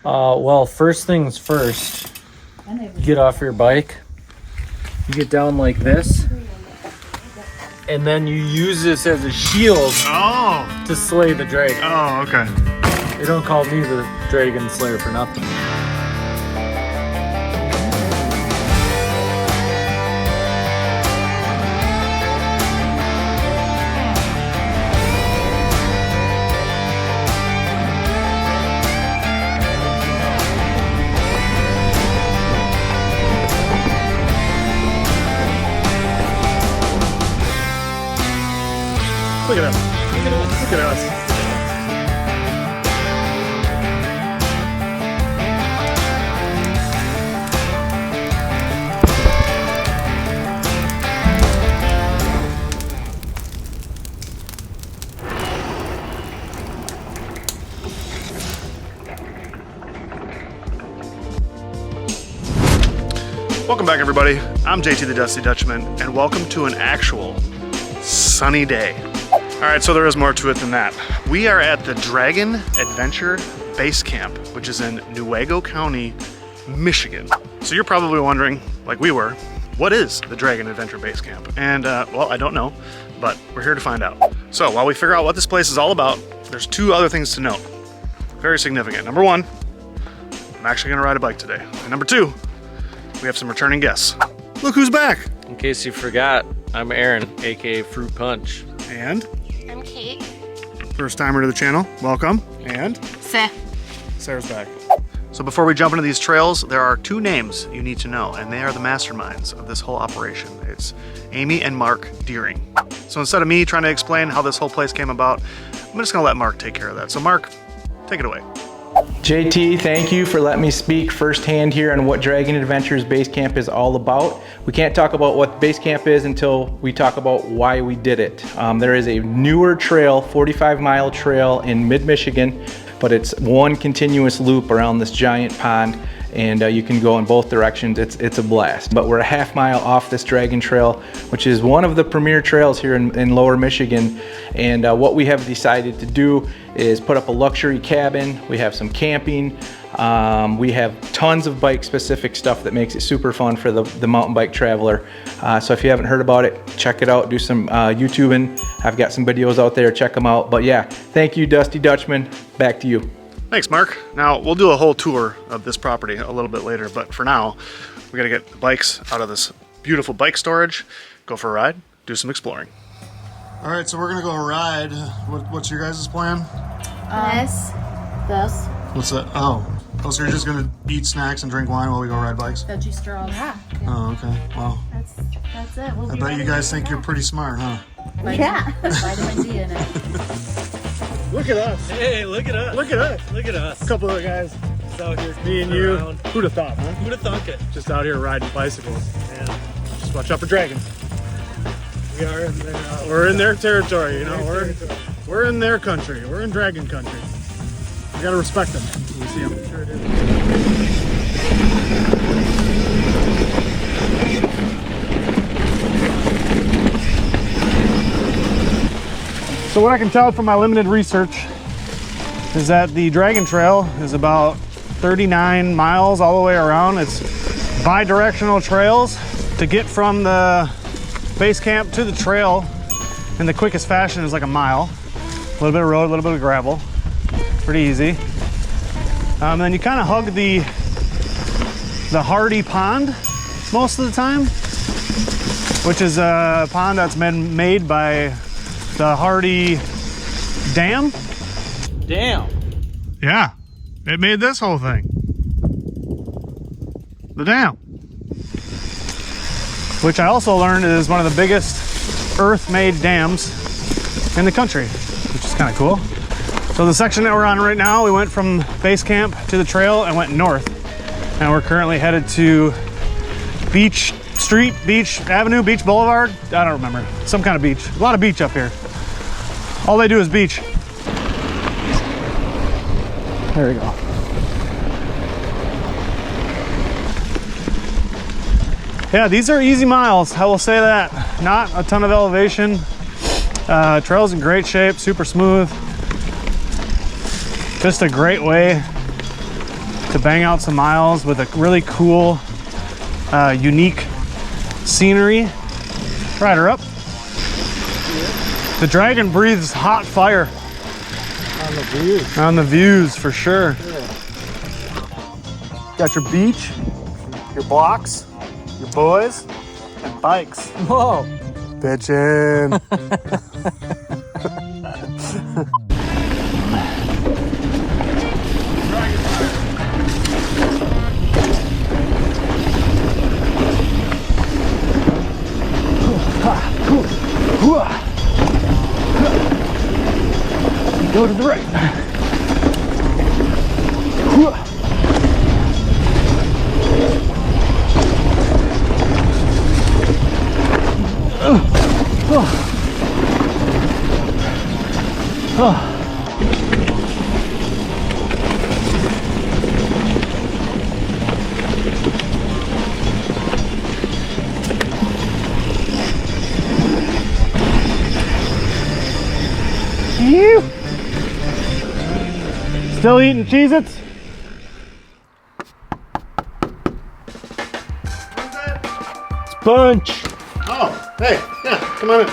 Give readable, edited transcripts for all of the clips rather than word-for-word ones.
Well, first things first, you get off your bike, you get down like this, and then you use this as a shield to slay the dragon. Oh, okay. They don't call me the dragon slayer for nothing. Look at us. Look at us. Look at us. Welcome back, everybody. I'm JT the Dusty Dutchman, and welcome to an actual sunny day. All right, so there is more to it than that. We are at the Dragon Adventure Base Camp, which is in Newaygo County, Michigan. So you're probably wondering, like we were, what is the Dragon Adventure Base Camp? And well, I don't know, but we're here to find out. So while we figure out what this place is all about, there's two other things to note. Very significant. Number one, I'm actually gonna ride a bike today. And number two, we have some returning guests. Look who's back. In case you forgot, I'm Erin, aka Fruit Punch. And I'm Kate. first timer to the channel, welcome. And Sarah's back. So before we jump into these trails, there are two names you need to know, and they are the masterminds of this whole operation. It's Amy and Mark Deering. So instead of me trying to explain how this whole place came about, I'm just gonna let Mark take care of that. So Mark, take it away. JT, thank you for letting me speak firsthand here on what Dragon Adventures Base Camp is all about. We can't talk about what Base Camp is until we talk about why we did it. There is a newer trail, 45-mile trail in mid-Michigan, but it's one continuous loop around this giant pond, and you can go in both directions. It's a blast. But we're a half mile off this Dragon Trail, which is one of the premier trails here in Lower Michigan. And what we have decided to do is put up a luxury cabin. We have some camping. We have tons of bike specific stuff that makes it super fun for the mountain bike traveler. So if you haven't heard about it, check it out, do some YouTubing. I've got some videos out there, check them out. But yeah, thank you, Dusty Dutchman. Back to you. Thanks, Mark. Now, we'll do a whole tour of this property a little bit later, but for now, we gotta get the bikes out of this beautiful bike storage, go for a ride, do some exploring. All right, so we're gonna go ride. What's your guys' plan? This. What's that? Oh, so you're just gonna eat snacks and drink wine while we go ride bikes? Veggie straws. Yeah. Oh, okay. Well, That's it. I bet you guys think you're pretty smart, huh? Yeah. Vitamin D in it. Look at us. Hey, look at us. Look at us. Look at us. A couple of guys, Just out here me and you. around. Who'd have thought, huh? Who'd have thunk it? Just out here riding bicycles. And Just watch out for dragons. we are in there. We're in their territory, you know. We're in their country. We're in dragon country. We gotta respect them when we see them. Sure it is. So what I can tell from my limited research is that the Dragon Trail is about 39 miles all the way around. It's bi-directional trails. To get from the base camp to the trail in the quickest fashion is like a mile. A little bit of road, a little bit of gravel. Pretty easy. Then you kind of hug the Hardy Pond most of the time, which is a pond that's been made by the Hardy Dam. Damn. Yeah, it made this whole thing. The dam. Which I also learned is one of the biggest earth-made dams in the country, which is kind of cool. So the section that we're on right now, we went from base camp to the trail and went north. And we're currently headed to Beach Street, Beach Avenue, Beach Boulevard. I don't remember, some kind of beach. A lot of beach up here. All they do is beach. There we go. Yeah, these are easy miles, I will say that. Not a ton of elevation. Trail's in great shape, super smooth. Just a great way to bang out some miles with a really cool, unique scenery. Ride her up. The Dragon breathes hot fire. On the views. On the views, for sure. Got your beach, your blocks, your boys, and bikes. Whoa. Bitchin'. Go to the right. Still eating Cheez-Its? It's Bunch. Oh, hey, yeah, come on in.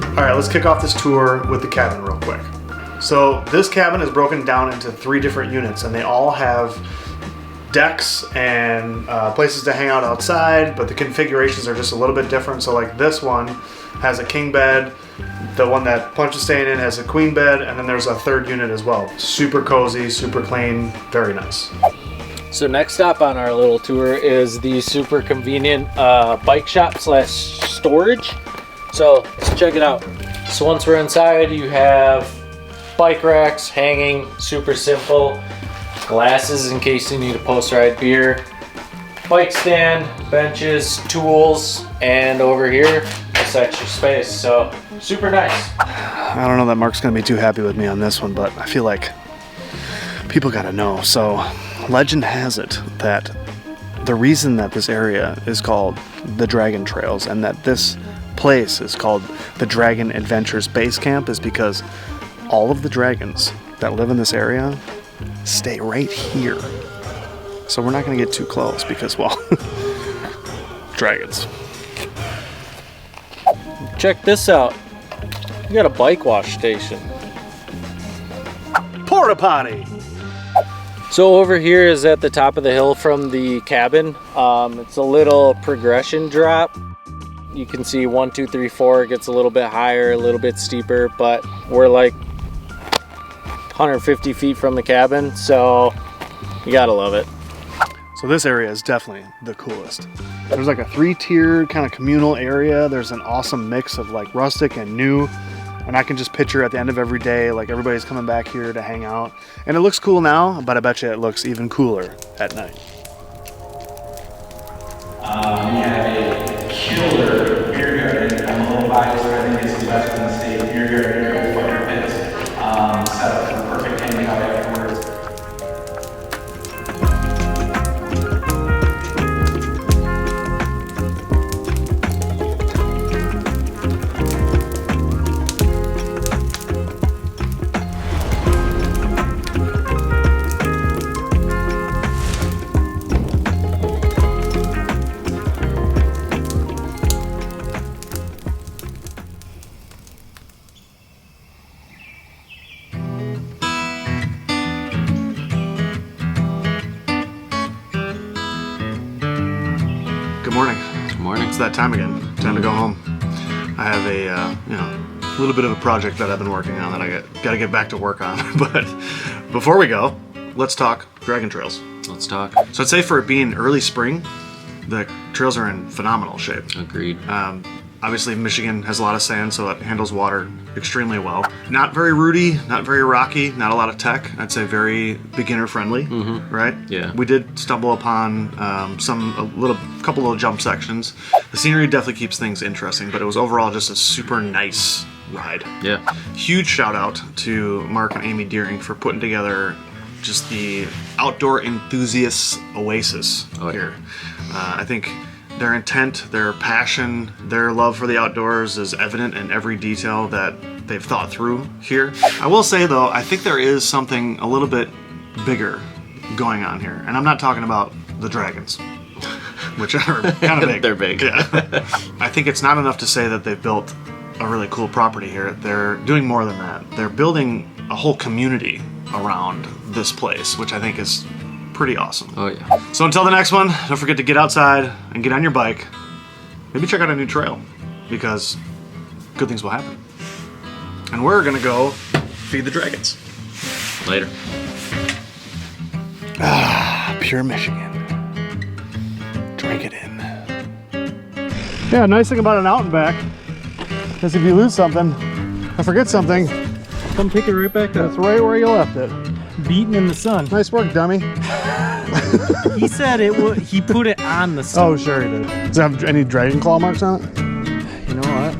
All right, let's kick off this tour with the cabin real quick. So this cabin is broken down into 3 different units, and they all have decks and places to hang out outside, but the configurations are just a little bit different. So like this one has a king bed, the one that Punch is staying in has a queen bed, and then there's a 3rd unit as well. Super cozy, super clean, very nice. So next stop on our little tour is the super convenient bike shop / storage. So let's check it out. So once we're inside, you have bike racks hanging, super simple. Glasses in case you need a post-ride beer. Bike stand, benches, tools, and over here, this extra space. So super nice. I don't know that Mark's gonna be too happy with me on this one, but I feel like people gotta know. So legend has it that the reason that this area is called the Dragon Trails and that this place is called the Dragon Adventures Base Camp is because all of the dragons that live in this area stay right here. So we're not gonna get too close because, well, dragons. Check this out. You got a bike wash station. Porta potty. So over here is at the top of the hill from the cabin. It's a little progression drop. You can see 1, 2, 3, 4. It gets a little bit higher, a little bit steeper, but we're like 150 feet from the cabin, so you gotta love it. So this area is definitely the coolest. There's like a 3-tiered kind of communal area. There's an awesome mix of like rustic and new. And I can just picture at the end of every day, like everybody's coming back here to hang out. And it looks cool now, but I bet you it looks even cooler at night. We have a killer beer garden. I'm a little biased, but I think it's the best in the state. Beer garden, fire pits, set up for perfect hanging out afterwards. Good morning. Good morning. It's that time again. Time to go home. I have a little bit of a project that I've been working on that I got to get back to work on. But before we go, let's talk Dragon Trails. Let's talk. So I'd say for it being early spring, the trails are in phenomenal shape. Agreed. Obviously, Michigan has a lot of sand, so it handles water extremely well. Not very rooty, not very rocky, not a lot of tech. I'd say very beginner friendly, right? Yeah. We did stumble upon couple little jump sections. The scenery definitely keeps things interesting, but it was overall just a super nice ride. Yeah. Huge shout out to Mark and Amy Deering for putting together just the outdoor enthusiast oasis here. I think their intent, their passion, their love for the outdoors is evident in every detail that they've thought through here. I will say though, I think there is something a little bit bigger going on here. And I'm not talking about the dragons, which are kind of big. They're big. Yeah. I think it's not enough to say that they've built a really cool property here. They're doing more than that. They're building a whole community around this place, which I think is pretty awesome. Oh yeah. So until the next one, don't forget to get outside and get on your bike. Maybe check out a new trail, because good things will happen. And we're gonna go feed the dragons. Later. Pure Michigan. Drink it in. Yeah, nice thing about an out and back is if you lose something or forget something, Come pick it right back it's right where you left it. Beaten in the sun. Nice work, dummy. He said it would. He put it on the sun. Oh, sure he did. Does it have any dragon claw marks on it? You know what?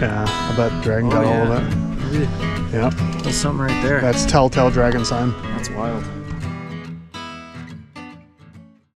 Yeah, I bet dragon got all of it. Maybe Yep, there's something right there. that's telltale dragon sign. That's wild.